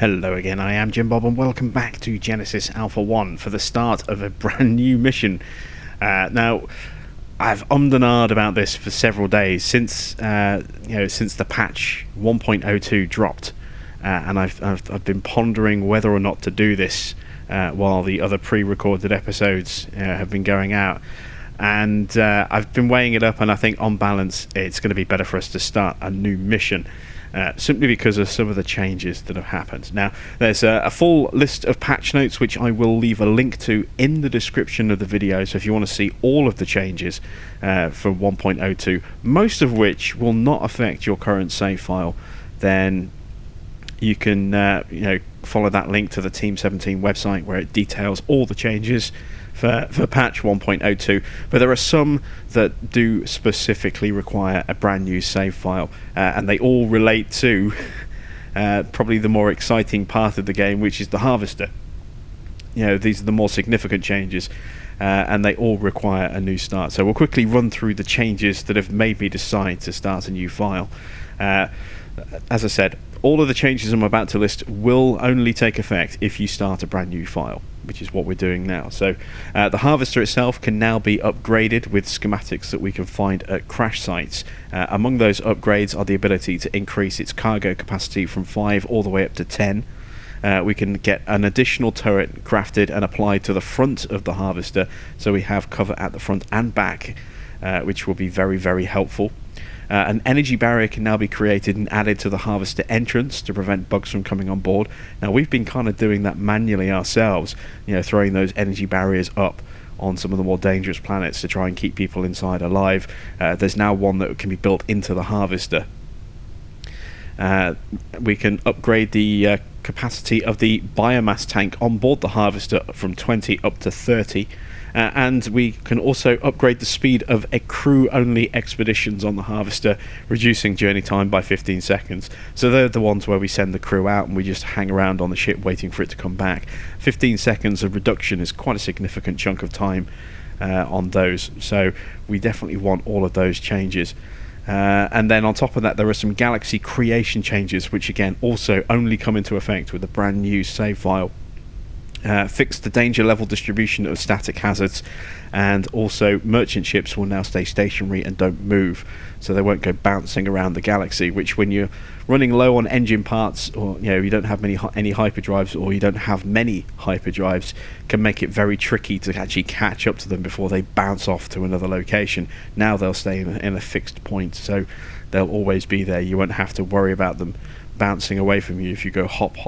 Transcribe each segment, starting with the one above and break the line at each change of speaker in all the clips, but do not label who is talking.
Hello again, I am Jim Bob and welcome back to Genesis Alpha 1 for the start of a brand new mission. Now, I've ummed and ahed about this for several days since the patch 1.02 dropped, and I've been pondering whether or not to do this while the other pre-recorded episodes have been going out. And I've been weighing it up, and I think on balance it's going to be better for us to start a new mission. Simply because of some of the changes that have happened. Now, there's a full list of patch notes which I will leave a link to in the description of the video, so if you want to see all of the changes from 1.02, most of which will not affect your current save file, then you can follow that link to the Team 17 website where it details all the changes for patch 1.02, but there are some that do specifically require a brand new save file, and they all relate to probably the more exciting part of the game, which is the harvester. These are the more significant changes, and they all require a new start. So we'll quickly run through the changes that have made me decide to start a new file. As I said, all of the changes I'm about to list will only take effect if you start a brand new file, which is what we're doing now. So the harvester itself can now be upgraded with schematics that we can find at crash sites. Among those upgrades are the ability to increase its cargo capacity from 5 all the way up to 10. We can get an additional turret crafted and applied to the front of the harvester, so we have cover at the front and back, which will be very, very helpful. An energy barrier can now be created and added to the harvester entrance to prevent bugs from coming on board. Now, we've been kind of doing that manually ourselves, throwing those energy barriers up on some of the more dangerous planets to try and keep people inside alive. There's now one that can be built into the harvester. We can upgrade the capacity of the biomass tank on board the harvester from 20 up to 30. And we can also upgrade the speed of crew-only expeditions on the harvester, reducing journey time by 15 seconds. So they're the ones where we send the crew out and we just hang around on the ship waiting for it to come back. 15 seconds of reduction is quite a significant chunk of time on those, so we definitely want all of those changes. And then on top of that, there are some Galaxy creation changes, which again also only come into effect with a brand new save file. Fix the danger level distribution of static hazards, and also merchant ships will now stay stationary and don't move, so they won't go bouncing around the galaxy, which when you're running low on engine parts, or you don't have any hyperdrives, or you don't have many hyperdrives, can make it very tricky to actually catch up to them before they bounce off to another location. Now they'll stay in a fixed point, so they'll always be there. You won't have to worry about them bouncing away from you if you go hop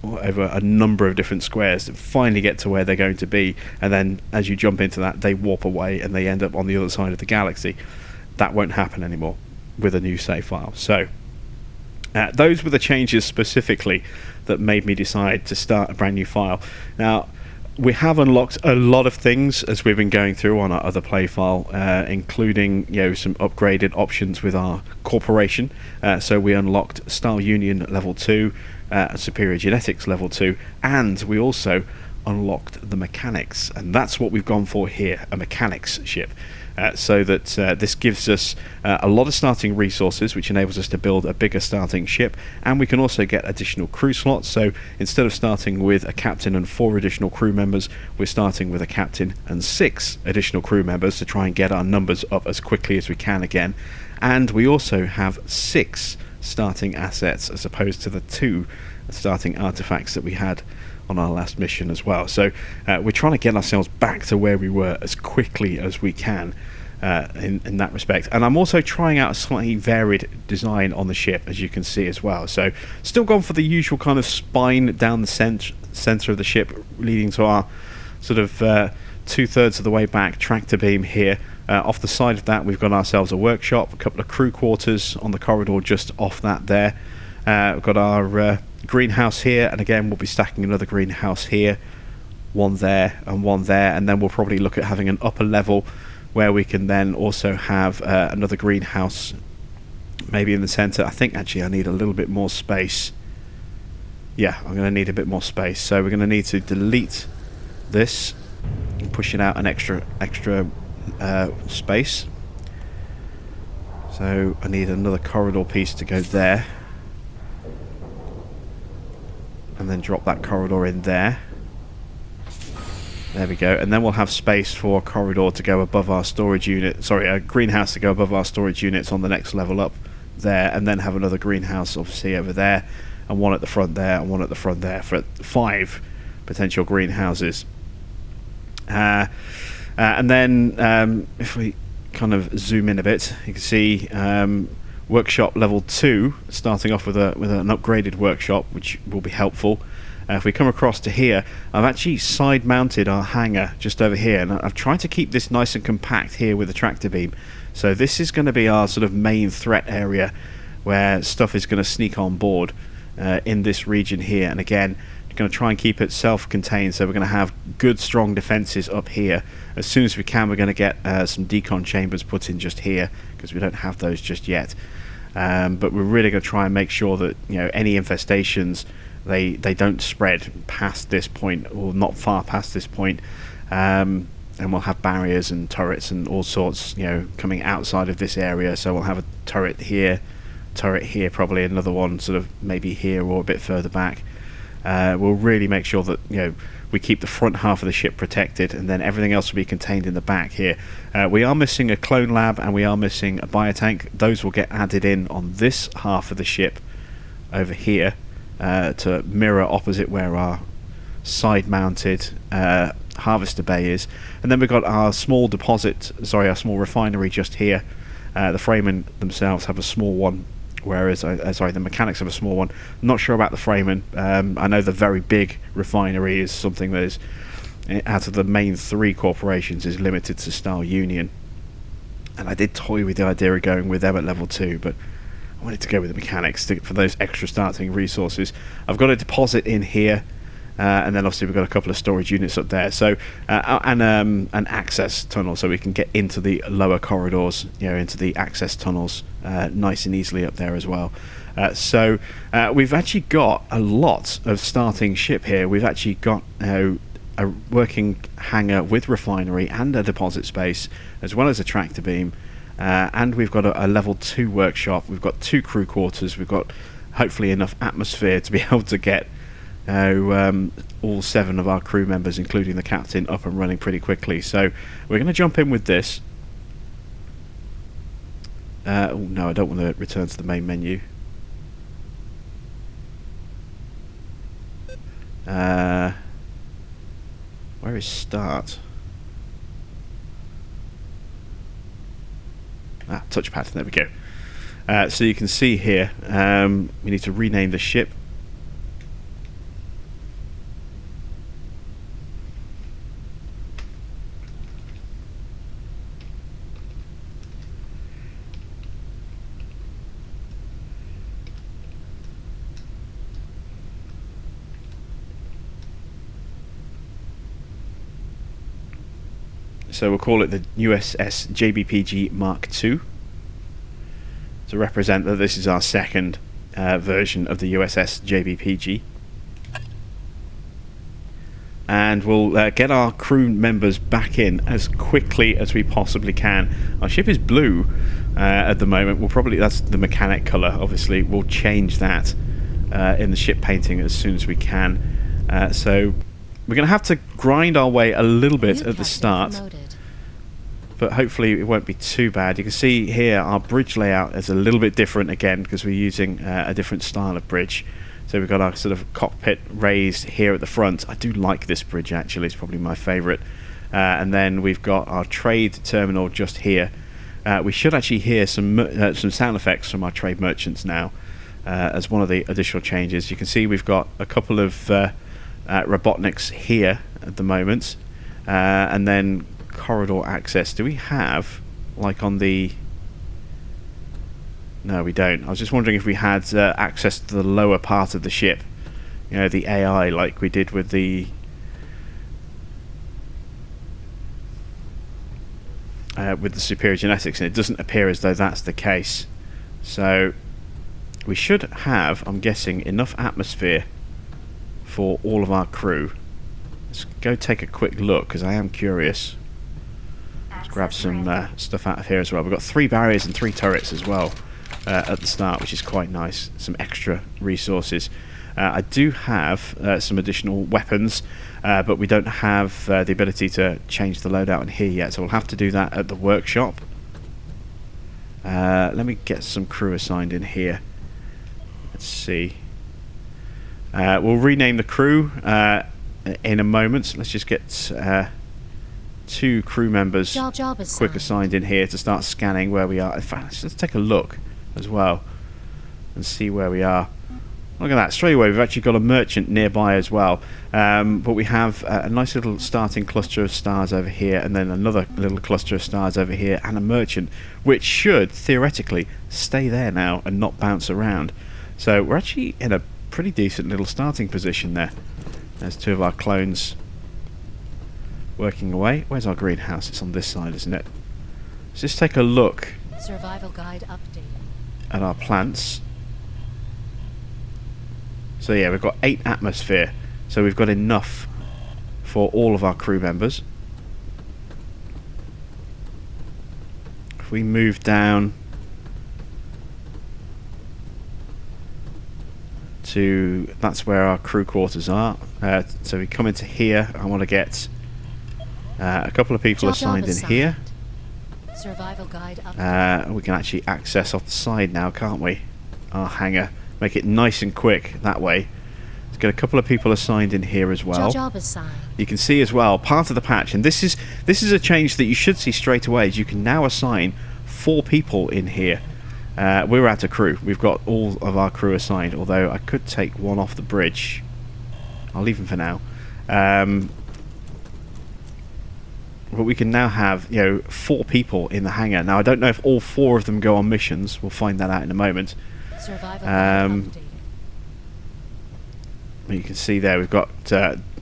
over a number of different squares to finally get to where they're going to be, and then as you jump into that they warp away and they end up on the other side of the galaxy. That won't happen anymore with a new save file. So those were the changes specifically that made me decide to start a brand new file. Now, we have unlocked a lot of things as we've been going through on our other play file, including some upgraded options with our corporation. So we unlocked Star Union level 2, Superior Genetics level 2, and we also unlocked the mechanics, and that's what we've gone for here, a mechanics ship. So that this gives us a lot of starting resources, which enables us to build a bigger starting ship, and we can also get additional crew slots. So instead of starting with a captain and 4 additional crew members, we're starting with a captain and 6 additional crew members to try and get our numbers up as quickly as we can again. And we also have 6 starting assets as opposed to the 2 starting artifacts that we had on our last mission as well. So we're trying to get ourselves back to where we were as quickly as we can in that respect. And I'm also trying out a slightly varied design on the ship, as you can see as well. So still gone for the usual kind of spine down the center of the ship, leading to our sort of 2/3 of the way back tractor beam here. Off the side of that, we've got ourselves a workshop, a couple of crew quarters on the corridor just off that there. We've got our greenhouse here, and again we'll be stacking another greenhouse here, one there and one there, and then we'll probably look at having an upper level where we can then also have another greenhouse maybe in the center. I think actually I need a little bit more space. Yeah, I'm going to need a bit more space, so we're going to need to delete this and push it out an extra space. So I need another corridor piece to go there. and then drop that corridor in there. There we go, and then we'll have space for a corridor to go above our storage unit, sorry, a greenhouse to go above our storage units on the next level up there, and then have another greenhouse obviously over there, and one at the front there, and one at the front there, for 5 potential greenhouses. And then if we kind of zoom in a bit, you can see workshop level 2, starting off with an upgraded workshop, which will be helpful. If we come across to here, I've actually side mounted our hangar just over here, and I've tried to keep this nice and compact here with the tractor beam. So this is going to be our sort of main threat area where stuff is going to sneak on board in this region here. And again, we're going to try and keep it self-contained, so we're going to have good strong defences up here. As soon as we can, we're going to get some decon chambers put in just here, because we don't have those just yet. But we're really going to try and make sure that, you know, any infestations, they don't spread past this point, or not far past this point. And we'll have barriers and turrets and all sorts, you know, coming outside of this area. So we'll have a turret here, probably another one sort of maybe here or a bit further back. We'll really make sure that, you know, we keep the front half of the ship protected, and then everything else will be contained in the back here. We are missing a clone lab, and we are missing a biotank. Those will get added in on this half of the ship over here, to mirror opposite where our side mounted harvester bay is. And then we've got our small our small refinery just here. The Freeman themselves have a small one, whereas the mechanics have a small one. I'm not sure about the Freeman. I know the very big refinery is something that is, out of the main 3 corporations, is limited to Star Union, and I did toy with the idea of going with them at level 2, but I wanted to go with the mechanics for those extra starting resources. I've got a deposit in here, and then obviously we've got a couple of storage units up there, so and an access tunnel, so we can get into the lower corridors, you know, into the access tunnels nice and easily up there as well. So we've actually got a lot of starting ship here. We've actually got a working hangar with refinery and a deposit space, as well as a tractor beam. And we've got a level 2 workshop. We've got 2 crew quarters. We've got hopefully enough atmosphere to be able to get all 7 of our crew members, including the captain, up and running pretty quickly. So we're going to jump in with this. Oh no, I don't want to return to the main menu. Where is start? Touchpad, there we go. So you can see here, we need to rename the ship. So we'll call it the USS JBPG Mark II, to represent that this is our second version of the USS JBPG. And we'll get our crew members back in as quickly as we possibly can. Our ship is blue at the moment. We'll probably, that's the mechanic colour, obviously. We'll change that in the ship painting as soon as we can. So we're going to have to grind our way a little bit at the start, but hopefully it won't be too bad. You can see here our bridge layout is a little bit different again, because we're using a different style of bridge. So we've got our sort of cockpit raised here at the front. I do like this bridge actually, it's probably my favourite. And then we've got our trade terminal just here. We should actually hear some sound effects from our trade merchants now, as one of the additional changes. You can see we've got a couple of Robotniks here at the moment, and then corridor access. Do we have, like on the... No, we don't. I was just wondering if we had access to the lower part of the ship, you know, the AI, like we did with the superior genetics, and it doesn't appear as though that's the case. So we should have, I'm guessing, enough atmosphere for all of our crew. Let's go take a quick look, because I am curious. Let's grab some stuff out of here as well. We've got 3 barriers and 3 turrets as well at the start, which is quite nice. Some extra resources. I do have some additional weapons, but we don't have the ability to change the loadout in here yet, so we'll have to do that at the workshop. Let me get some crew assigned in here. Let's see. We'll rename the crew in a moment. Let's just get 2 crew members quick assigned in here to start scanning where we are. In fact, let's take a look as well and see where we are. Look at that, straight away we've actually got a merchant nearby as well, but we have a nice little starting cluster of stars over here, and then another little cluster of stars over here, and a merchant, which should theoretically stay there now and not bounce around. So we're actually in a pretty decent little starting position there. There's 2 of our clones working away. Where's our greenhouse? It's on this side, isn't it? Let's just take a look
Survival guide update
at our plants. So yeah, we've got 8 atmosphere, so we've got enough for all of our crew members. If we move down to, that's where our crew quarters are. So we come into here. I want to get a couple of people assigned in here.
Survival guide update.
We can actually access off the side now, can't we? Our hangar. Make it nice and quick that way. Let's get a couple of people assigned in here as well.
Job assigned.
You can see as well part of the patch, and this is a change that you should see straight away. Is you can now assign 4 people in here. We're out of crew. We've got all of our crew assigned. Although I could take 1 off the bridge. I'll leave him for now. But we can now have 4 people in the hangar. Now I don't know if all 4 of them go on missions. We'll find that out in a moment. But you can see there we've got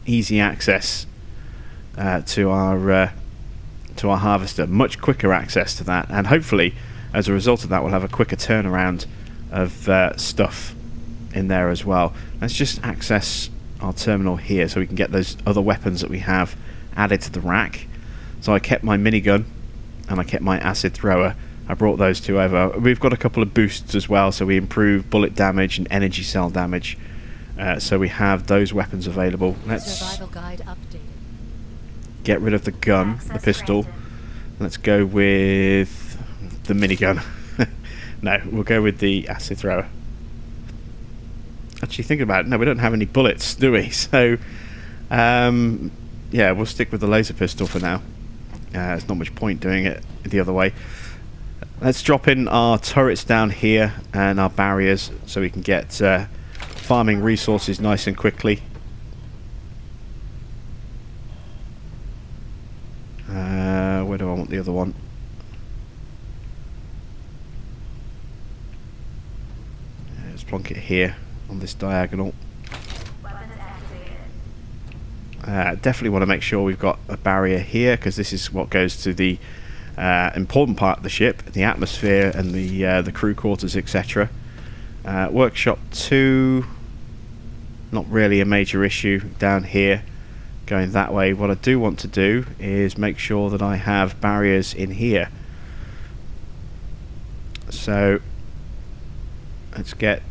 easy access to our harvester, much quicker access to that, and hopefully as a result of that we'll have a quicker turnaround of stuff in there as well. Let's just access our terminal here so we can get those other weapons that we have added to the rack. So I kept my minigun and I kept my acid thrower. I brought those 2 over. We've got a couple of boosts as well, so we improve bullet damage and energy cell damage. So we have those weapons available. Let's get rid of the gun, the pistol. Let's go with the minigun. No, we'll go with the acid thrower. Actually, thinking about it, no, we don't have any bullets, do we? So, yeah, we'll stick with the laser pistol for now. There's not much point doing it the other way. Let's drop in our turrets down here and our barriers so we can get farming resources nice and quickly. Where do I want the other one? Let's plonk it here on this diagonal. Definitely want to make sure we've got a barrier here, because this is what goes to the important part of the ship, the atmosphere and the crew quarters, etc. Workshop 2, not really a major issue down here going that way. What I do want to do is make sure that I have barriers in here. So let's get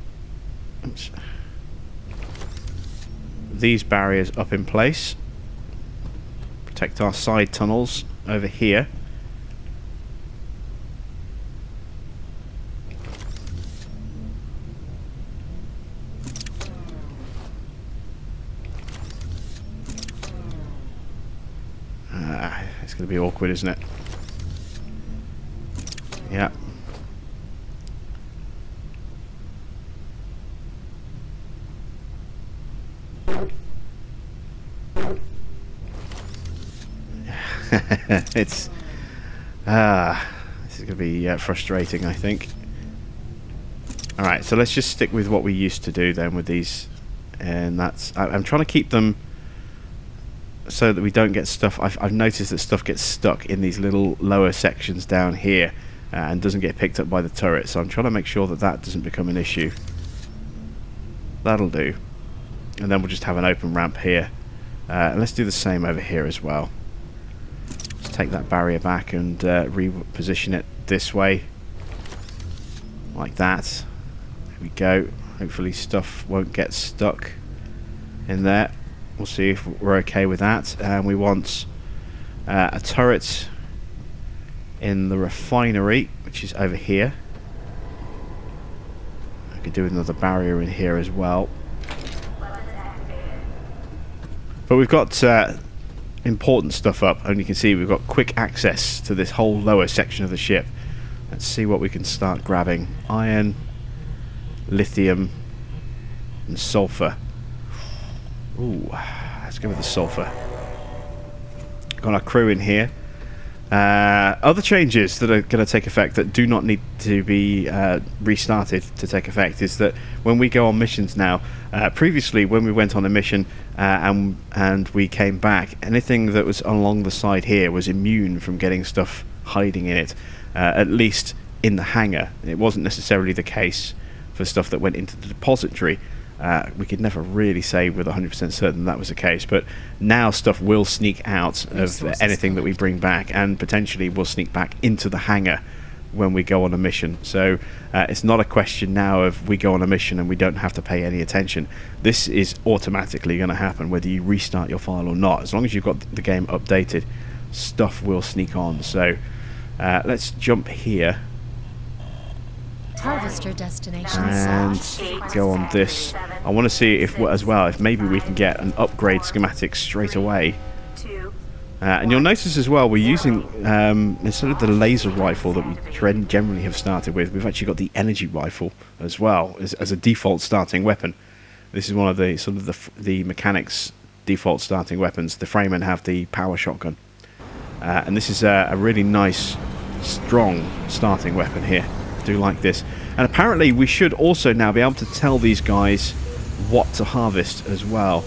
these barriers up in place. Protect our side tunnels over here. It's going to be awkward, isn't it? Yeah. It's this is going to be frustrating, I think. Alright, so let's just stick with what we used to do then with these, and that's I'm trying to keep them so that we don't get stuff. I've noticed that stuff gets stuck in these little lower sections down here and doesn't get picked up by the turret, so I'm trying to make sure that that doesn't become an issue. That'll do. And then we'll just have an open ramp here. And let's do the same over here as well. Let's take that barrier back and reposition it this way. Like that. There we go. Hopefully stuff won't get stuck in there. We'll see if we're okay with that. And we want a turret in the refinery, which is over here. I could do another barrier in here as well. But we've got important stuff up, and you can see we've got quick access to this whole lower section of the ship. Let's see what we can start grabbing. Iron, lithium, and sulfur. Ooh, let's go with the sulfur. Got our crew in here. Other changes that are going to take effect that do not need to be restarted to take effect is that when we go on missions now, previously when we went on a mission and we came back, anything that was along the side here was immune from getting stuff hiding in it, at least in the hangar. It wasn't necessarily the case for stuff that went into the depository. We could never really say with 100% certain that was the case, but now stuff will sneak out of anything that we bring back, and potentially will sneak back into the hangar when we go on a mission. So it's not a question now of we go on a mission and we don't have to pay any attention. This is automatically going to happen whether you restart your file or not. As long as you've got the game updated, stuff will sneak on. So let's jump here
Harvester destination
and go on this. I want to see if as well if maybe we can get an upgrade schematic straight away. And you'll notice as well we're using instead of the laser rifle that we generally have started with, we've actually got the energy rifle as well as a default starting weapon. This is one of the sort of the mechanics default starting weapons. The Fremen have the power shotgun, and this is a really nice strong starting weapon here. Do like this, and apparently we should also now be able to tell these guys what to harvest as well.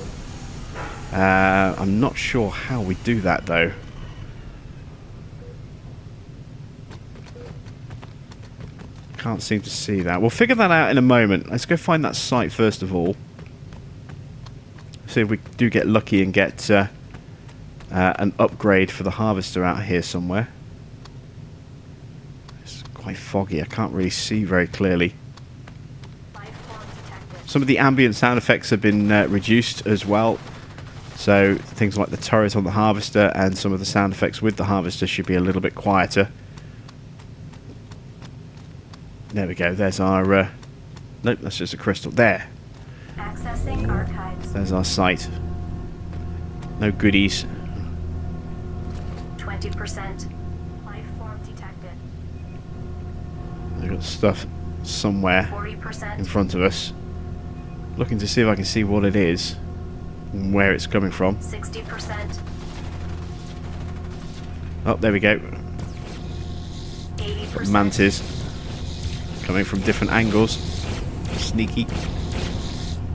I'm not sure how we do that though. Can't seem to see that. We'll figure that out in a moment. Let's go find that site first of all. See if we do get lucky and get an upgrade for the harvester out here somewhere. Quite foggy, I can't really see very clearly. Some of the ambient sound effects have been reduced as well, so things like the turret on the harvester and some of the sound effects with the harvester should be a little bit quieter. There we go, there's our nope, that's just a crystal. There,
Accessing archives.
there's our site. No goodies.
20%. Life form detected.
We've got stuff somewhere
40%.
in front of us. Looking to see if I can see what it is and where it's coming from.
60%.
Oh, there we go.
80%.
Mantis coming from different angles. Sneaky.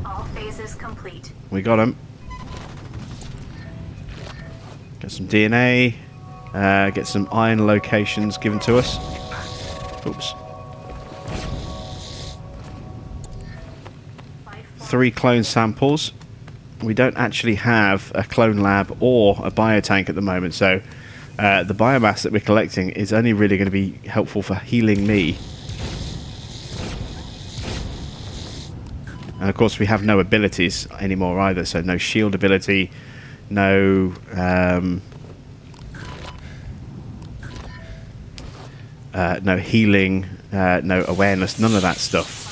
All phases complete.
We got him. Get some DNA. Get some iron locations given to us. Oops. 3 clone samples. We don't actually have a clone lab or a biotank at the moment, so the biomass that we're collecting is only really going to be helpful for healing me. And of course we have no abilities anymore either, so no shield ability, no no healing, no awareness, none of that stuff.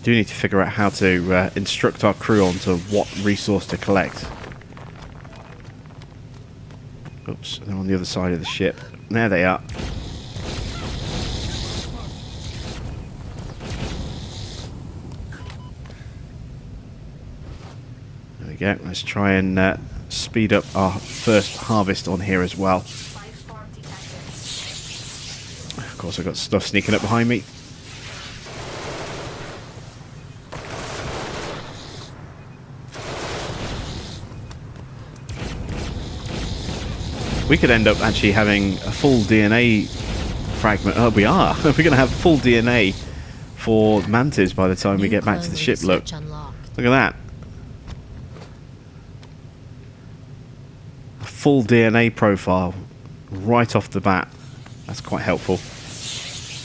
Do need to figure out how to instruct our crew onto what resource to collect. Oops, they're on the other side of the ship. There they are. There we go. Let's try and speed up our first harvest on here as well. Of course, I've got stuff sneaking up behind me. We could end up actually having a full DNA fragment. Oh, we are. We're going to have full DNA for mantis by the time we get back to the ship. Look. Look at that. A full DNA profile right off the bat. That's quite helpful.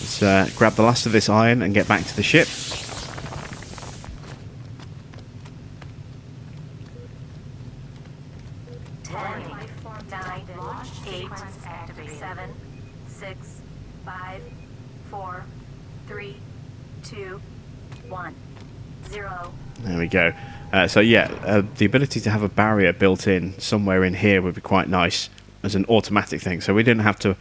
Let's grab the last of this iron and get back to the ship. There we go. So yeah, the ability to have a barrier built in somewhere in here would be quite nice as an automatic thing, so we didn't have to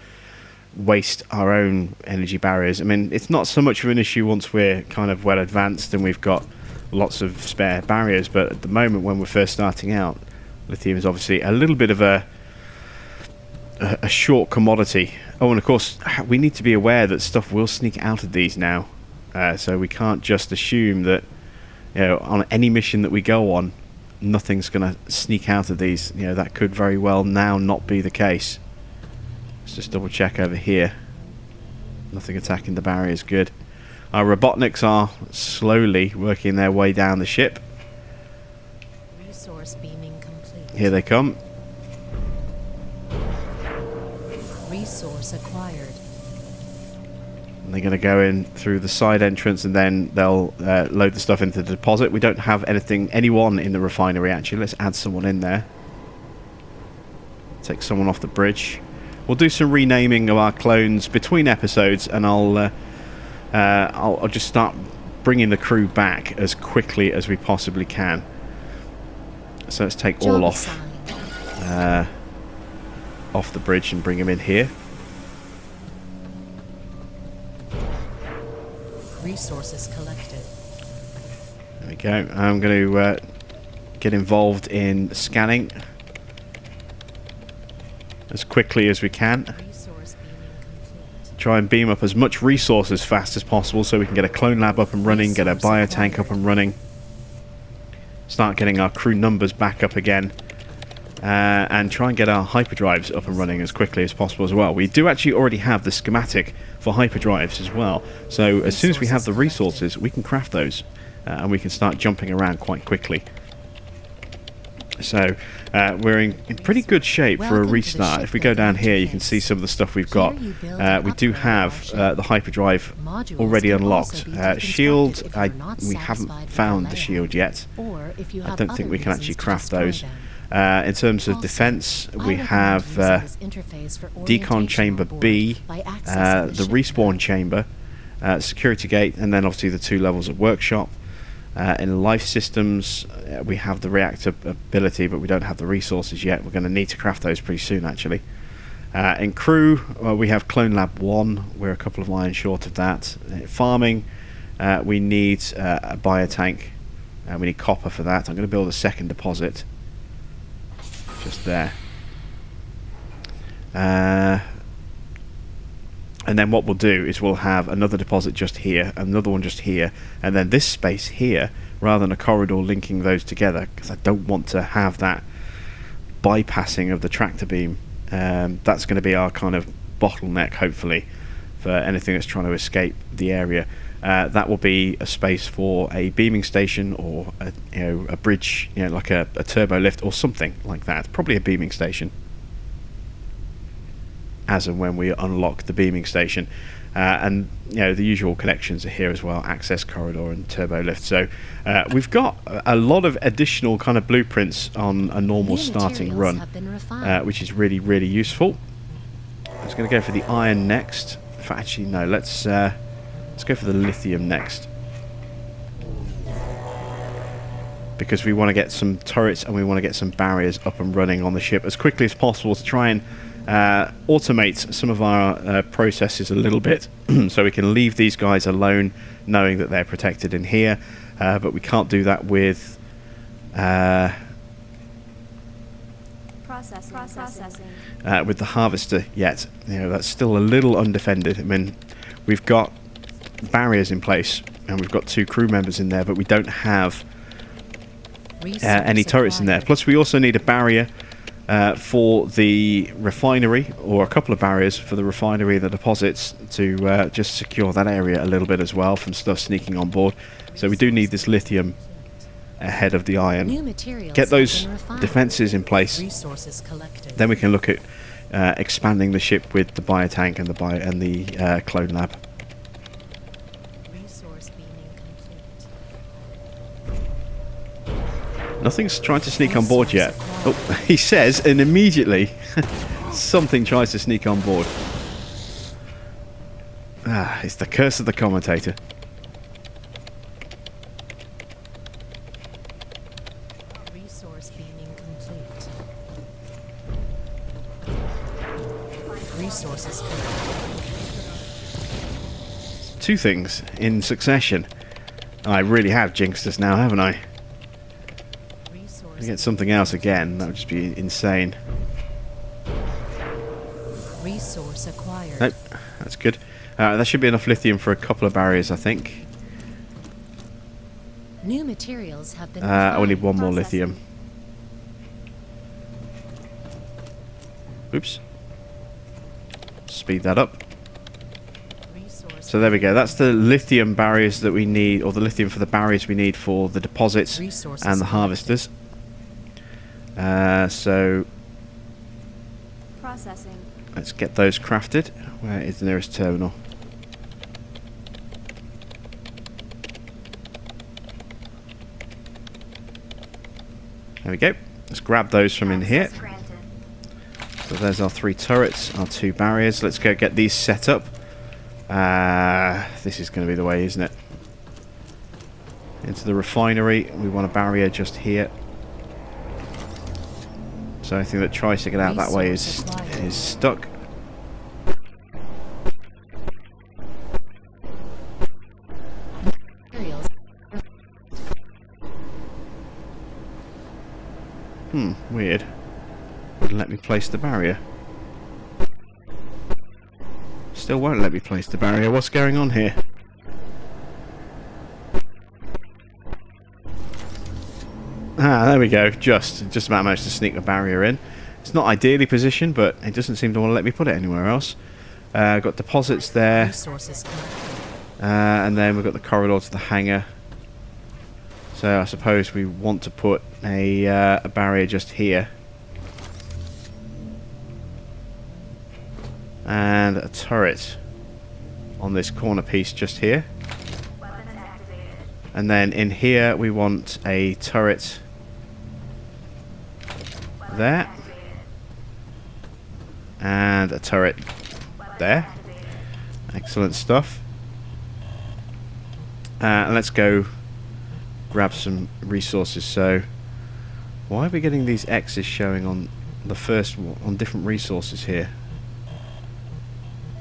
waste our own energy barriers. I mean, it's not so much of an issue once we're kind of well advanced and we've got lots of spare barriers, but at the moment when we're first starting out, lithium is obviously a little bit of a short commodity. Oh, and of course we need to be aware that stuff will sneak out of these now, so we can't just assume that, you know, on any mission that we go on, nothing's going to sneak out of these. You know, that could very well now not be the case. Let's just double check over here. Nothing attacking the barriers. Good. Our robotniks are slowly working their way down the ship.
Resource beaming complete.
Here they come.
Resource acquired.
And they're going to go in through the side entrance, and then they'll load the stuff into the deposit. We don't have anyone in the refinery actually. Let's add someone in there. Take someone off the bridge. We'll do some renaming of our clones between episodes, and I'll just start bringing the crew back as quickly as we possibly can. So let's take all off the bridge and bring them in here.
Resources collected.
There we go. I'm going to get involved in scanning as quickly as we can. Try and beam up as much resource as fast as possible so we can get a clone lab up and running, get a biotank up and running, start getting our crew numbers back up again, and try and get our hyperdrives up and running as quickly as possible as well. We do actually already have the schematic for hyperdrives as well, so as soon as we have the resources we can craft those, and we can start jumping around quite quickly. So we're in pretty good shape for a restart. If we go down here, you can see some of the stuff we've got. We do have the hyperdrive already unlocked. Shield, we haven't found the shield yet. I don't think we can actually craft those. In terms of defense, we have decon chamber B, the respawn chamber, security gate, and then obviously the 2 levels of workshop. In life systems, we have the reactor ability, but we don't have the resources yet. We're going to need to craft those pretty soon, actually. In crew, we have Clone Lab 1. We're a couple of iron short of that. Farming, we need a biotank. We need copper for that. I'm going to build a second deposit. Just there. And then what we'll do is we'll have another deposit just here, another one just here, and then this space here, rather than a corridor linking those together, because I don't want to have that bypassing of the tractor beam. That's going to be our kind of bottleneck, hopefully, for anything that's trying to escape the area. That will be a space for a beaming station, or a bridge, like a turbo lift or something like that. Probably a beaming station, as and when we unlock the beaming station. And the usual connections are here as well, access corridor and turbo lift. So we've got a lot of additional kind of blueprints on a normal starting run, which is really, really useful. I was going to go for the iron next. In fact, actually no, let's go for the lithium next, because we want to get some turrets and we want to get some barriers up and running on the ship as quickly as possible to try and automate some of our processes a little bit, so we can leave these guys alone knowing that they're protected in here, but we can't do that with with the harvester yet. That's still a little undefended. I mean, we've got barriers in place and we've got 2 crew members in there, but we don't have any turrets in there. Plus we also need a barrier for the refinery, or a couple of barriers for the refinery and the deposits, to just secure that area a little bit as well from stuff sneaking on board. So we do need this lithium ahead of the iron. Get those defences in place, then we can look at expanding the ship with the biotank and the clone lab. Nothing's trying to sneak on board yet. Oh, he says, and immediately something tries to sneak on board. Ah, it's the curse of the commentator.
Resource beaming complete. Resources complete.
Two things in succession. I really have jinxed us now, haven't I? To get something else again, that would just be insane.
Resource acquired.
Nope, that's good. There should be enough lithium for a couple of barriers, I think.
New materials have been
I will need
refined.
one more lithium. Oops. Speed that up.
Resource
So there we go. That's the lithium barriers that we need, or the lithium for the barriers we need for the deposits
Resources
and the harvesters. So
Processing.
let's get those crafted. Where is the nearest terminal? There we go. Let's grab those from in here.
Access granted.
So there's our 3 turrets, our 2 barriers. Let's go get these set up. This is going to be the way, isn't it? Into the refinery. We want a barrier just here. So anything that tries to get out that way is stuck.
materials.
Weird. Wouldn't let me place the barrier. Still won't let me place the barrier. What's going on here? Ah, there we go. Just about managed to sneak the barrier in. It's not ideally positioned, but it doesn't seem to want to let me put it anywhere else. Got deposits there,
Resources collected.
and then we've got the corridor to the hangar. So I suppose we want to put a barrier just here. And a turret on this corner piece just here.
Weapons activated.
And then in here we want a turret
Weapons
there.
activated.
And a turret
Weapons
there.
activated.
Excellent stuff. And let's go grab some resources. So why are we getting these X's showing on the first one, on different resources here?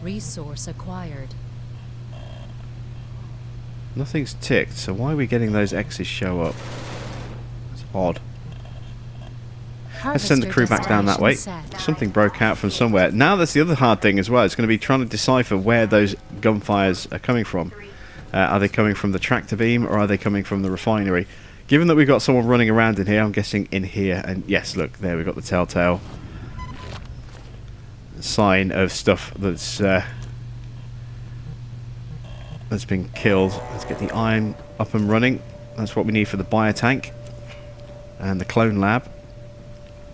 Resource acquired.
Nothing's ticked, so why are we getting those X's show up? It's odd. Let's send the crew back down that way. Something broke out from somewhere. Now that's the other hard thing as well. It's going to be trying to decipher where those gunfires are coming from. Are they coming from the tractor beam or are they coming from the refinery? Given that we've got someone running around in here, I'm guessing in here. And yes, look, there we've got the telltale sign of stuff that's been killed. Let's get the iron up and running. That's what we need for the biotank and the clone lab.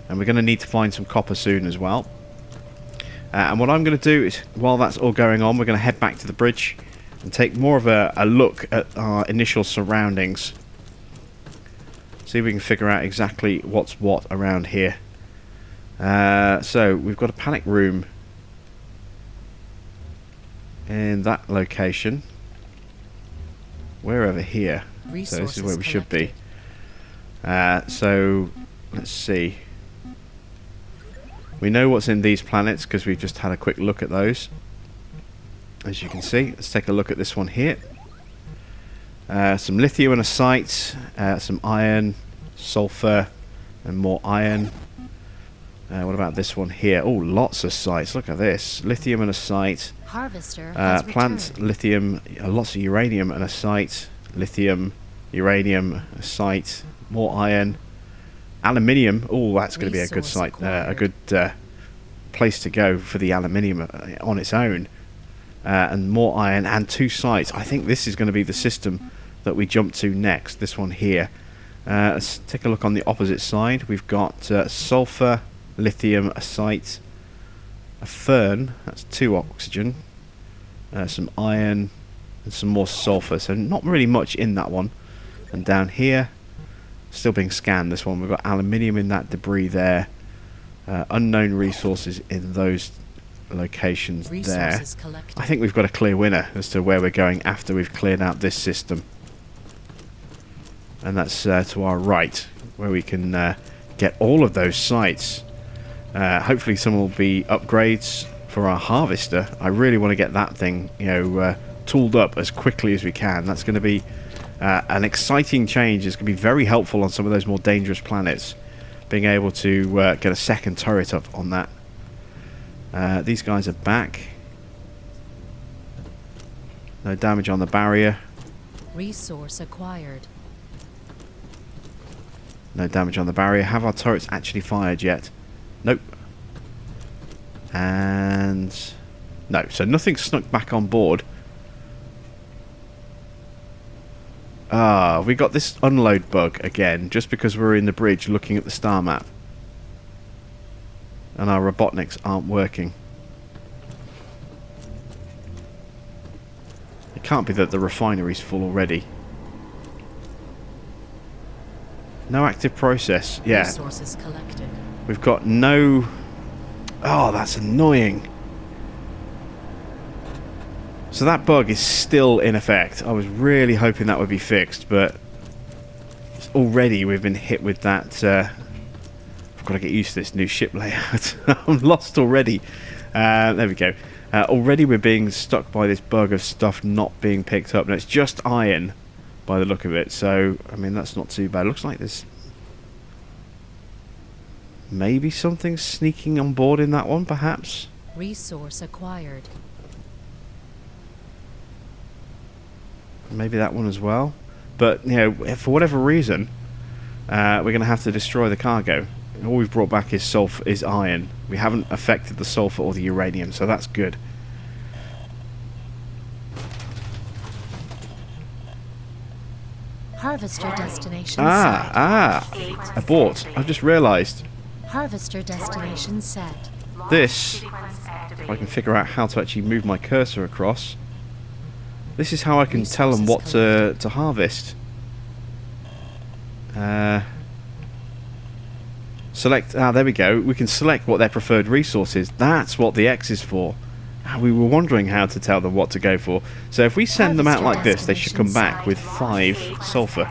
And we're going to need to find some copper soon as well. And what I'm going to do is, while that's all going on, we're going to head back to the bridge and take more of a look at our initial surroundings. See if we can figure out exactly what's what around here. So we've got a panic room in that location. We're over here. So this is where we should be. So let's see. We know what's in these planets because we've just had a quick look at those. As you can see, let's take a look at this one here. Some lithium and a site, some iron, sulfur, and more iron. What about this one here? Oh, lots of sites. Look at this. Lithium and a site.
Harvester has
Plant,
returned.
lithium, lots of uranium and a site. Lithium, uranium, a site. More iron. Aluminium. Oh, that's going to be a good
Resource
site. A
acquired.
good place to go for the aluminium on its own. And more iron and 2 sites. I think this is going to be the system that we jump to next. This one here. Let's take a look on the opposite side. We've got sulfur, lithium, a site, a fern. That's 2 oxygen. Some iron and some more sulfur. So not really much in that one. And down here, Still being scanned, this one. We've got aluminium in that debris there. Unknown resources in those locations there.
Resources collected.
I think we've got a clear winner as to where we're going after we've cleared out this system. And that's to our right, where we can get all of those sites. Hopefully some will be upgrades for our harvester. I really want to get that thing, you know, tooled up as quickly as we can. That's going to be an exciting change. It's going to be very helpful on some of those more dangerous planets, being able to get a second turret up on that. These guys are back. No damage on the barrier.
Resource acquired.
No damage on the barrier. Have our turrets actually fired yet? Nope. And no, so nothing snuck back on board. We got this unload bug again, just because we're in the bridge looking at the star map. And our robotniks aren't working. It can't be that the refinery's full already. No active process. Yeah.
Resources collected.
We've got no... Oh, that's annoying. So that bug is still in effect. I was really hoping that would be fixed, but already we've been hit with that. I've got to get used to this new ship layout. I'm lost already. There we go. Already we're being stuck by this bug of stuff not being picked up. And it's just iron by the look of it. So, I mean, that's not too bad. Looks like there's maybe something sneaking on board in that one, perhaps.
Resource acquired.
Maybe that one as well. But, you know, for whatever reason, we're going to have to destroy the cargo. All we've brought back is sulfur, is iron. We haven't affected the sulfur or the uranium, so that's good.
Harvester destination set.
Abort. I've just realised.
Harvester destination set.
This, if I can figure out how to actually move my cursor across, this is how I can tell them what to harvest. Select, there we go. We can select what their preferred resource is. That's what the X is for. We were wondering how to tell them what to go for. So if we send them out like this, they should come back with 5 sulfur.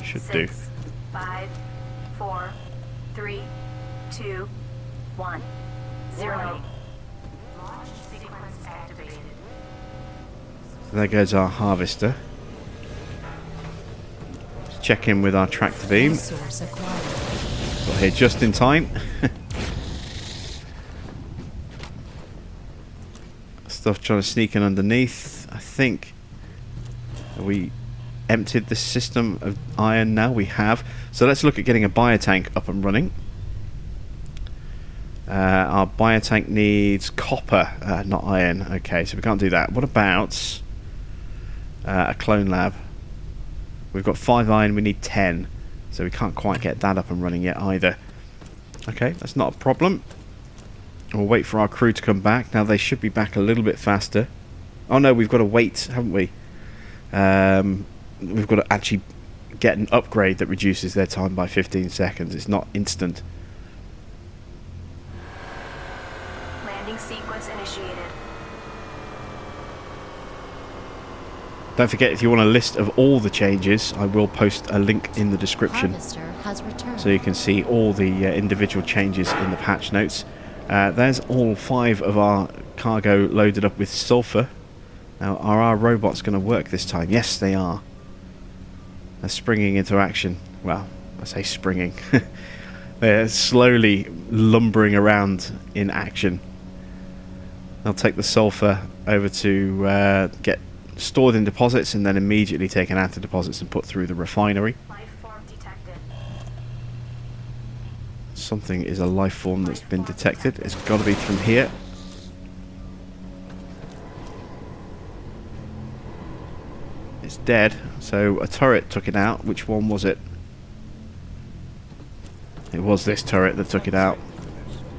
Should do.
5, 4, 3, 2, 1, 0. Launch sequence activated.
So there goes our harvester. Let's check in with our tractor beam.
Resource acquired.
Got here just in time. Stuff trying to sneak in underneath. I think we emptied the system of iron now. We have. So let's look at getting a biotank up and running. Our biotank needs copper, not iron. Okay, so we can't do that. What about a clone lab? We've got 5 iron, we need 10. So we can't quite get that up and running yet either. Okay, that's not a problem. We'll wait for our crew to come back. Now they should be back a little bit faster. Oh no, we've got to wait, haven't we? We've got to actually get an upgrade that reduces their time by 15 seconds. It's not instant.
Landing sequence initiated.
Don't forget, if you want a list of all the changes, I will post a link in the description.
Harvester has returned.
So you can see all the individual changes in the patch notes. There's all 5 of our cargo loaded up with sulfur. Now, are our robots going to work this time? Yes, they are. They're springing into action. Well, I say springing. They're slowly lumbering around in action. They'll take the sulfur over to get stored in deposits and then immediately taken out of deposits and put through the refinery.
Life form detected.
Something is a life form that's been detected. It's got to be from here. It's dead, so a turret took it out. Which one was it? It was this turret that took it out.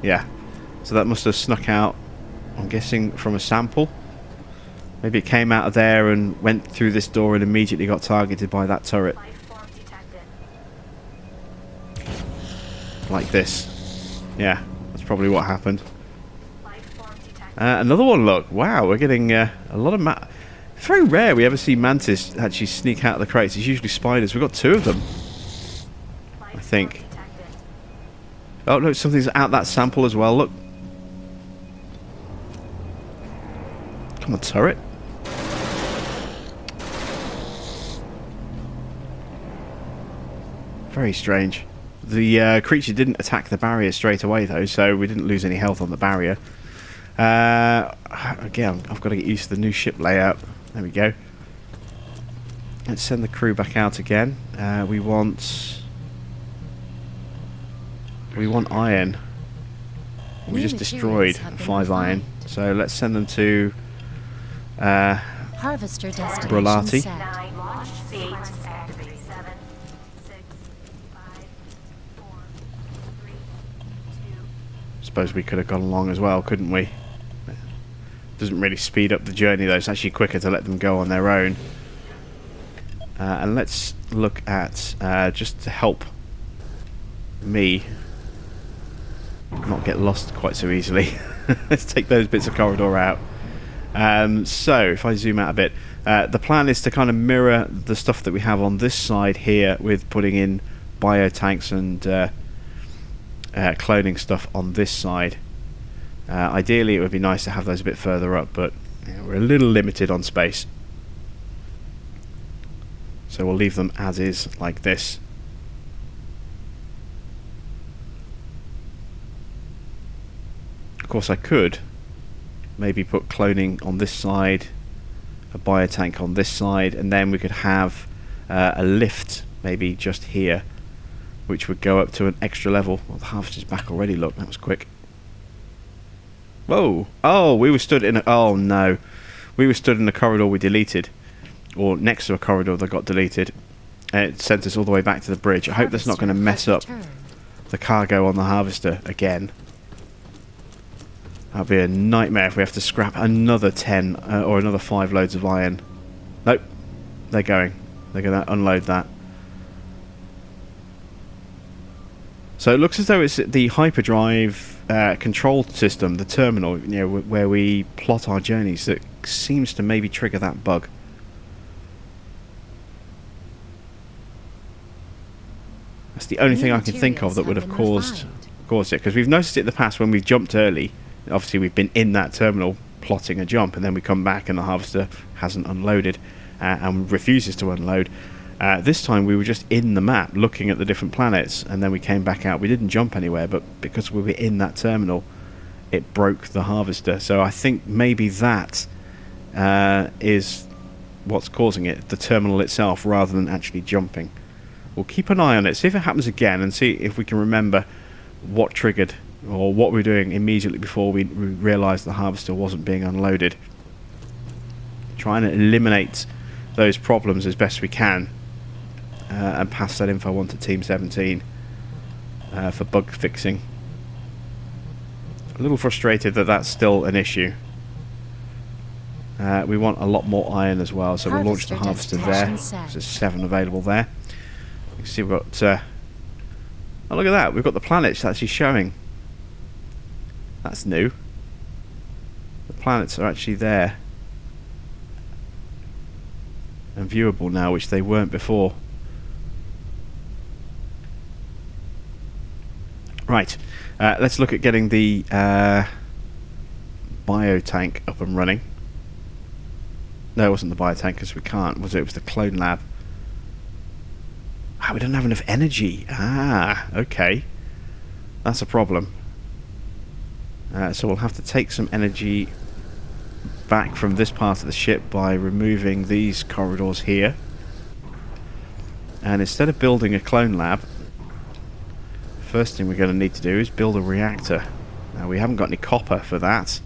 Yeah, so that must have snuck out, I'm guessing, from a sample. Maybe it came out of there and went through this door and immediately got targeted by that turret.
Life form detected.
like this. Yeah, that's probably what happened.
Life form detected.
Another one, look. Wow, we're getting a lot of It's very rare we ever see mantis actually sneak out of the crates. It's usually spiders. We've got 2 of them, I think. Oh, no, something's out that sample as well, look. Come on, turret. Very strange. The creature didn't attack the barrier straight away, though, so we didn't lose any health on the barrier. Again, I've got to get used to the new ship layout. There we go. Let's send the crew back out again. We want iron. We just destroyed 5 iron, so let's send them to
Harvester destination
Relaunched.
set.
9, launch sequence activate. 7, 6, 5, 4, 3, 2.
Suppose we could have gone along as well, couldn't we? Doesn't really speed up the journey though. It's actually quicker to let them go on their own. And let's look at just to help me not get lost quite so easily. Let's take those bits of corridor out. So if I zoom out a bit, the plan is to kind of mirror the stuff that we have on this side here with putting in biotanks and cloning stuff on this side. Ideally it would be nice to have those a bit further up, but we're a little limited on space. So we'll leave them as is, like this. Of course I could maybe put cloning on this side, a biotank on this side, and then we could have a lift maybe just here, which would go up to an extra level. Well, the harvester's back already, look, that was quick. Whoa! Oh, we were stood in a... Oh, no. We were stood in a corridor we deleted. Or next to a corridor that got deleted. And it sent us all the way back to the bridge. I hope that's not going to mess up the cargo on the harvester again. That'll be a nightmare if we have to scrap another 10 or another 5 loads of iron. Nope. They're going. They're going to unload that. So it looks as though it's the hyperdrive control system, the terminal, you know, where we plot our journeys, that seems to maybe trigger that bug. That's the only thing I can think of that would have caused it, because we've noticed it in the past when we've jumped early. Obviously we've been in that terminal plotting a jump, and then we come back and the harvester hasn't unloaded and refuses to unload. This time we were just in the map looking at the different planets, and then we came back out. We didn't jump anywhere, but because we were in that terminal it broke the harvester. So I think maybe that is what's causing it, the terminal itself, rather than actually jumping. We'll keep an eye on it, see if it happens again, and see if we can remember what triggered or what we were doing immediately before we realised the harvester wasn't being unloaded. Trying to eliminate those problems as best we can, and pass that info on to Team 17 for bug fixing. A little frustrated that that's still an issue. We want a lot more iron as well, so we'll launch the harvester there. There's 7 available there. You can see we've got... oh, look at that, we've got the planets actually showing. That's new. The planets are actually there and viewable now, which they weren't before. Right, let's look at getting the biotank up and running. No, it wasn't the biotank, because we can't, was it? It was the clone lab. Ah, we don't have enough energy. Ah, okay. That's a problem. So we'll have to take some energy back from this part of the ship by removing these corridors here. And instead of building a clone lab, first thing we're going to need to do is build a reactor. Now, we haven't got any copper for that,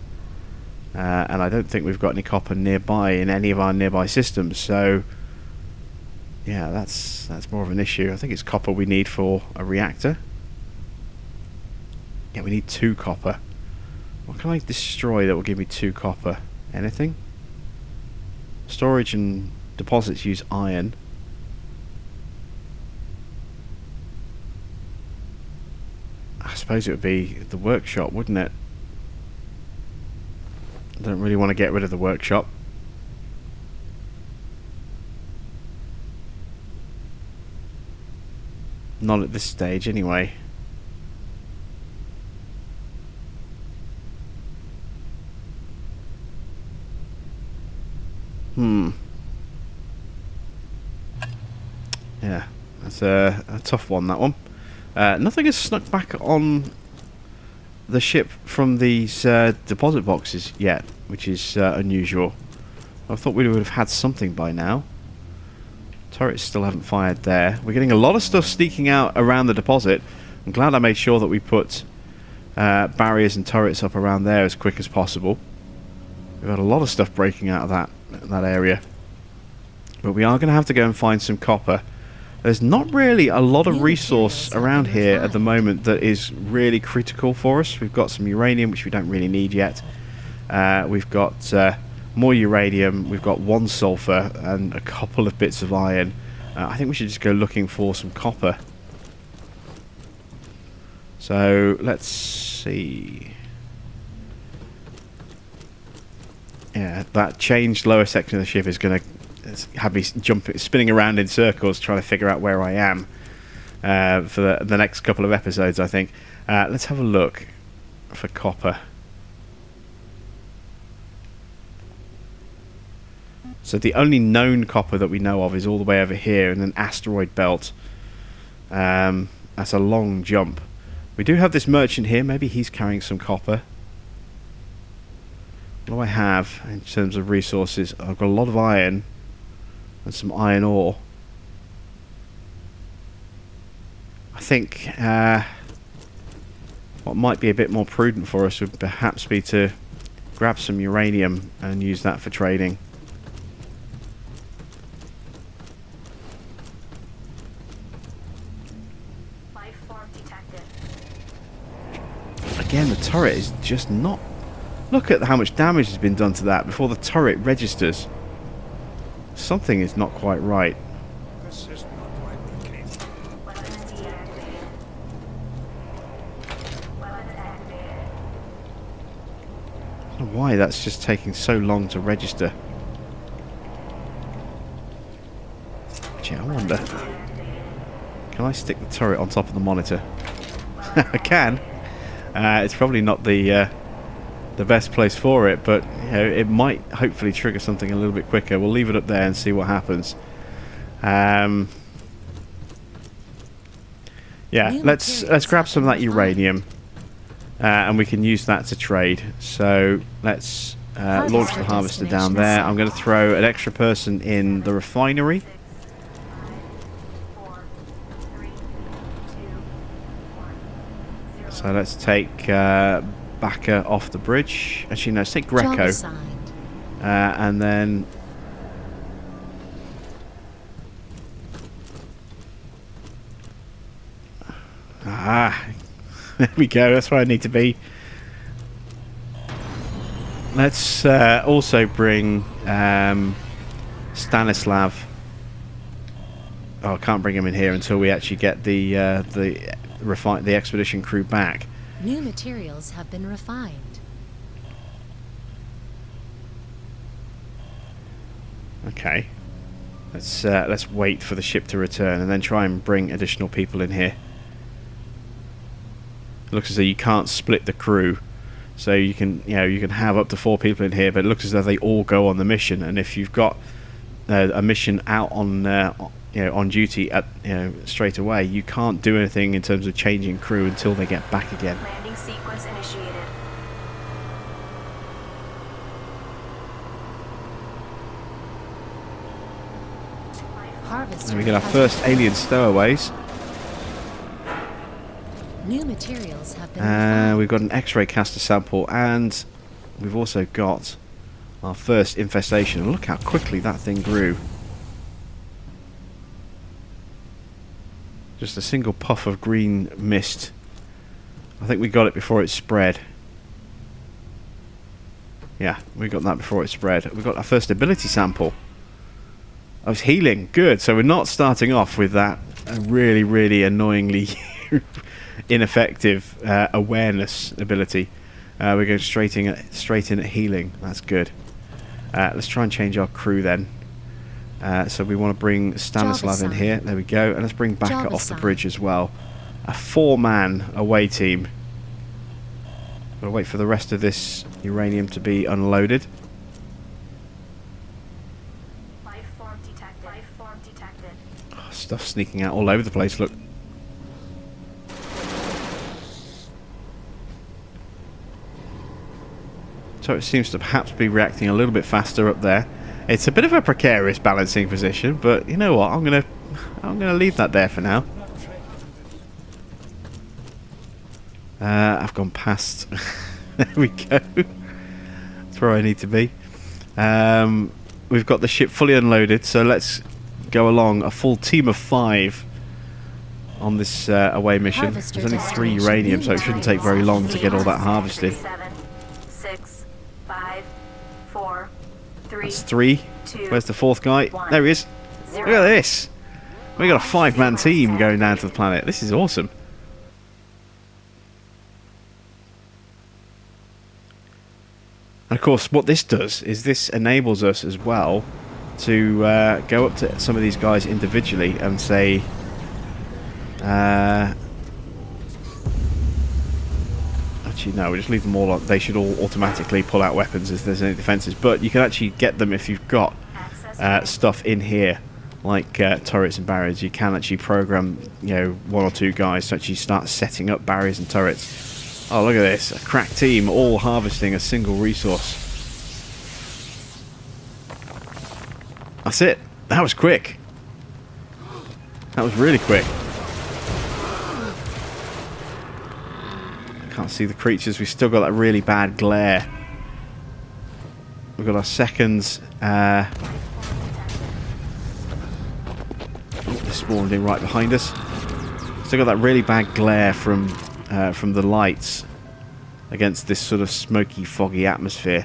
and I don't think we've got any copper nearby in any of our nearby systems, so yeah, that's more of an issue. I think it's copper we need for a reactor. Yeah, we need 2 copper. What can I destroy that will give me 2 copper? Anything? Storage and deposits use iron. suppose it would be the workshop, wouldn't it? I don't really want to get rid of the workshop. Not at this stage, anyway. Yeah, that's a tough one, that one. Nothing has snuck back on the ship from these deposit boxes yet, which is unusual. I thought we would have had something by now. Turrets still haven't fired there. We're getting a lot of stuff sneaking out around the deposit. I'm glad I made sure that we put barriers and turrets up around there as quick as possible. We've had a lot of stuff breaking out of that area. But we are going to have to go and find some copper. There's not really a lot of resource around here at the moment that is really critical for us. We've got some uranium, which we don't really need yet. We've got more uranium. We've got 1 sulfur and a couple of bits of iron. I think we should just go looking for some copper. So let's see. Yeah, that changed lower section of the ship is going to have me spinning around in circles trying to figure out where I am for the next couple of episodes, I think. Let's have a look for copper. So the only known copper that we know of is all the way over here in an asteroid belt. That's a long jump. We do have this merchant here. Maybe he's carrying some copper. What do I have in terms of resources? I've got a lot of iron and some iron ore. I think what might be a bit more prudent for us would perhaps be to grab some uranium and use that for trading.
Life form detected.
Again, the turret is just not... Look at how much damage has been done to that before the turret registers. Something is not quite right.
This is not why we came.
Weapons deactivated. Weapons activated.
I don't know why that's just taking so long to register. Gee, I wonder. Can I stick the turret on top of the monitor? I can. It's probably not the best place for it, but you know, it might hopefully trigger something a little bit quicker. We'll leave it up there and see what happens. Yeah, let's grab some of that uranium, and we can use that to trade. So let's launch the harvester down there. I'm going to throw an extra person in the refinery.
6, 5, 4, 3, 2, 1, 0.
So let's take Backer off the bridge. Actually, no, let's take
Job
Greco.
assigned.
And then... there we go. That's where I need to be. Let's also bring Stanislav. Oh, I can't bring him in here until we actually get the expedition crew back.
New materials have been refined.
Okay. Let's wait for the ship to return and then try and bring additional people in here. It looks as though you can't split the crew, so you can have up to 4 people in here, but it looks as though they all go on the mission. And if you've got a mission out on on duty at straight away, you can't do anything in terms of changing crew until they get back again.
Landing sequence initiated.
Harvester
And we get our
has
first
returned.
alien stowaways.
New materials have been refined.
We've got an X-ray caster sample, and we've also got our first infestation. Look how quickly that thing grew. Just a single puff of green mist. I think we got it before it spread. Yeah, we got that before it spread. We got our first ability sample. Oh, it's healing. Good. So we're not starting off with that really, really annoyingly ineffective awareness ability. We're going straight in at healing. That's good. Let's try and change our crew then. So we want to bring Stanislav in here. There we go. And let's bring Baka off the bridge as well. A 4-man away team. We'll wait for the rest of this uranium to be unloaded.
Life form detected. Life form detected.
Oh, stuff sneaking out all over the place, look. So it seems to perhaps be reacting a little bit faster up there. It's a bit of a precarious balancing position, but you know what? I'm gonna leave that there for now. I've gone past. There we go. That's where I need to be. We've got the ship fully unloaded, so let's go along. A full team of 5 on this away mission. There's only 3 uranium, so it shouldn't take very long to get all that harvested.
7, 6, 5, 4, 3.
That's 3.
2,
Where's the 4th guy?
1,
There he is.
0.
Look at this. We got a 5-man team going down to the planet. This is awesome. And of course, what this does is this enables us as well to go up to some of these guys individually and say, actually no, we'll just leave them all on. They should all automatically pull out weapons if there's any defenses, but you can actually get them if you've got stuff in here like turrets and barriers. You can actually program, you know, 1 or 2 guys to actually start setting up barriers and turrets. Oh, look at this. A crack team, all harvesting a single resource. That's it. That was quick. That was really quick. I can't see the creatures. We've still got that really bad glare. We've got our seconds. They spawned in right behind us. Still got that really bad glare from the lights against this sort of smoky, foggy atmosphere.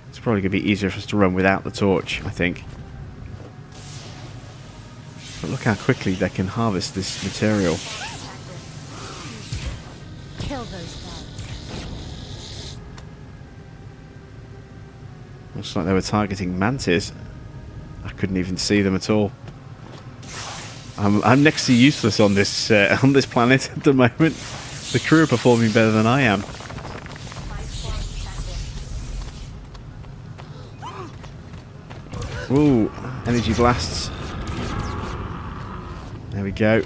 It's probably going to be easier for us to run without the torch, I think. But look how quickly they can harvest this material.
Kill those bugs.
Looks like they were targeting mantis. I couldn't even see them at all. I'm next to useless on this planet at the moment. The crew are performing better than I am. Ooh, energy blasts. There we go.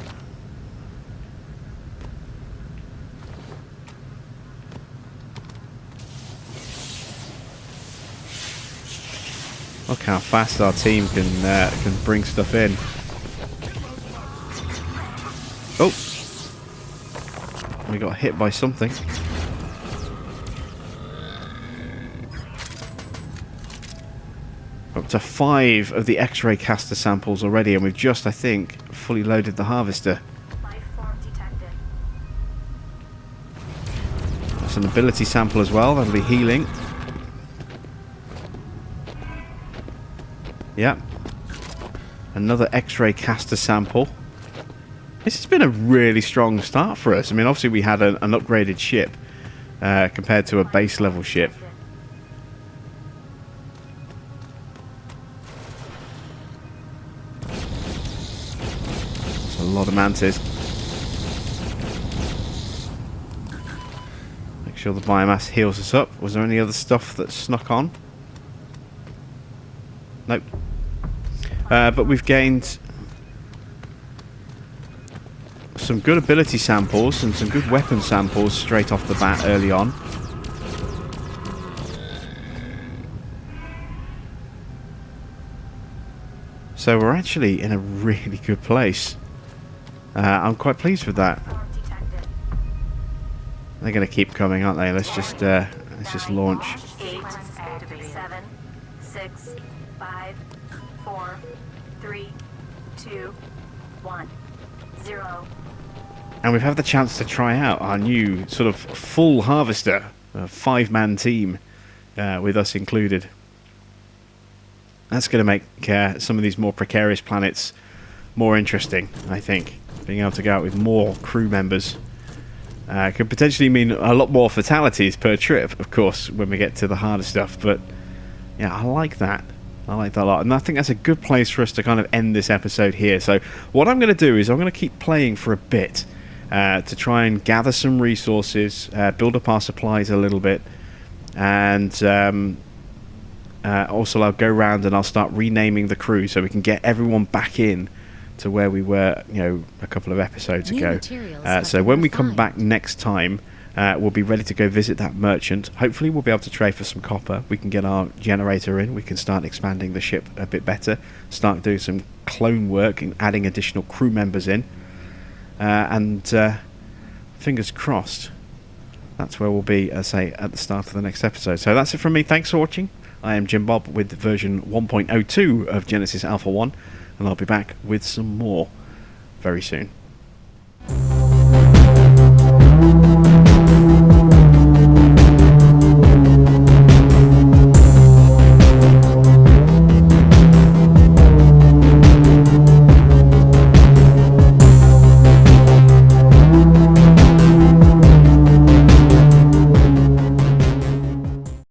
Look how fast our team can bring stuff in. Oh, we got hit by something. Up to 5 of the X-ray caster samples already, and we've just, I think, fully loaded the harvester.
Life form detected.
That's an ability sample as well. That'll be healing. Yep. Another X-ray caster sample. This has been a really strong start for us. I mean, obviously we had an upgraded ship compared to a base level ship. That's a lot of mantis. Make sure the biomass heals us up. Was there any other stuff that snuck on? Nope. But we've gained some good ability samples and some good weapon samples straight off the bat early on. So we're actually in a really good place. I'm quite pleased with that. They're going to keep coming, aren't they? Let's just launch.
8, 7, 6, 5, 4, 3, 2, 1, 0.
And we've had the chance to try out our new sort of full harvester, a 5-man team with us included. That's going to make some of these more precarious planets more interesting, I think. Being able to go out with more crew members Could potentially mean a lot more fatalities per trip, of course, when we get to the harder stuff. But yeah, I like that. I like that a lot. And I think that's a good place for us to kind of end this episode here. So what I'm going to do is I'm going to keep playing for a bit to try and gather some resources, build up our supplies a little bit, and also I'll go around and I'll start renaming the crew so we can get everyone back in to where we were, a couple of episodes ago. So when we come back next time, we'll be ready to go visit that merchant. Hopefully we'll be able to trade for some copper. We can get our generator in. We can start expanding the ship a bit better. Start doing some clone work and adding additional crew members in. And fingers crossed, that's where we'll be, say, at the start of the next episode. So that's it from me. Thanks for watching. I am Jim Bob with version 1.02 of Genesis Alpha 1. And I'll be back with some more very soon.